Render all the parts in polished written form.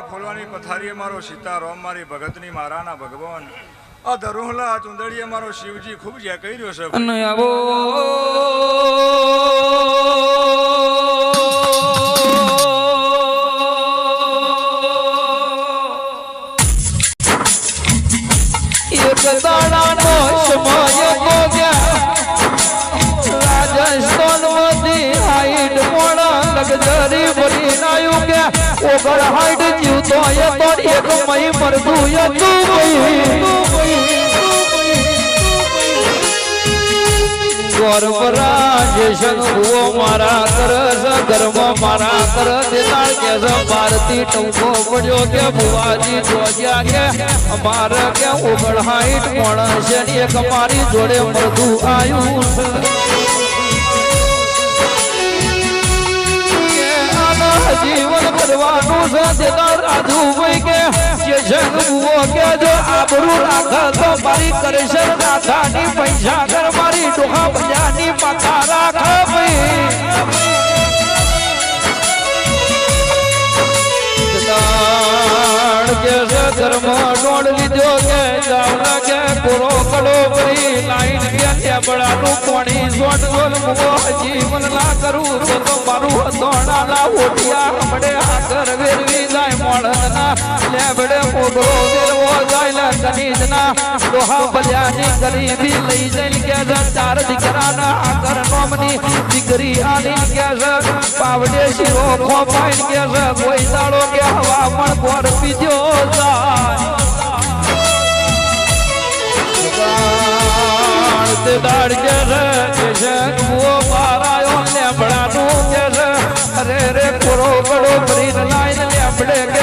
ફૂલવાની પથારી મારો સીતારામ મારી ભગતની મારાના ભગવાન આ દરોહલા ચુંદડીએ મારો શિવજી ખૂબ જે કહી રહ્યો છે અને આવો એક દાડાનો સમય તો ગયા રાજસ્થાન માંથી હાઈટ મોડા લગજરી ભરી નાયું ગયા ઓગળ હાઈટ જીવતો એ તો એક મહી મરતું ગોરપરાજેશન ભૂવો મારા કરસ કર્મ મારા કર દેતાળ કે ભારતી ટંકો પડ્યો કે ભુવાજી જોજ્યા કે અમારે કે ઓગળ હાઈટ મોડા છે એક મારી જોડે મરતું આયું જીવન કરવાનું છે રાજુભાઈ કે કે જો આબરૂ રાખે તો મારી કરશે નાથાની પૈસા કર મારી ડોહા બજાની માથા રાખે ભાઈ ધર્મ ડોળ લીધો કે જાવના કે પૂરો કડો ભરી લાઈન કે ટેબડાનું પાણી સોટ સોલ મુઓ જીવન ના કરું તો મારું દોડા લા ઓટિયા હમડે આગર વેરવી જાય મોળના લેબડે મોગરો વેરવો જાય કનીજના ડોહા બજાની ગરીબી લઈ જઈ કે ચાર દીકરાના આગર નોમની દીકરી આની કે પાવડે શીરો ખોપાઈ કે કોઈ દાડો કે હવા પણ કોર પીજો દાડ કે મારાયો લેબડાનું કે અરે રે પૂરો કડો ભરીને લાઈન લેબડે કે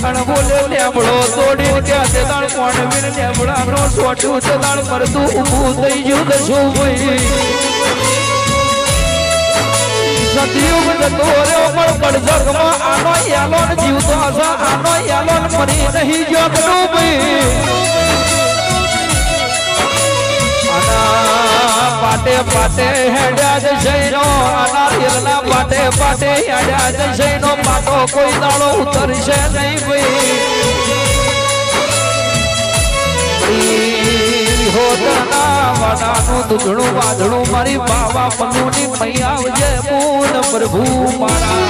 અને બોલે લેબડો તોડીને કે તે દાડ કોણ વીર લેબડાનો છોટું તે દાડ મરતું ઊભું થઈ ગયું દશું ભાઈ સતયુગ જતો રહ્યો પણ પડઝગમાં આનો યાલોન જીવતો હશે આનો યાલોન મરી નહીં ગયો કનું ભાઈ આના પાટે પાટે હેડ્યા જશેનો આના હિરના પાટે પાટે હેડ્યા જશેનો પાટો કોઈ દાડો ઉતરશે નહીં ભાઈ હોતના વાડાનું દૂધણું વાદળું મારી બાવા પનુની મૈયા આવજે પૂર્ણ પ્રભુ મારા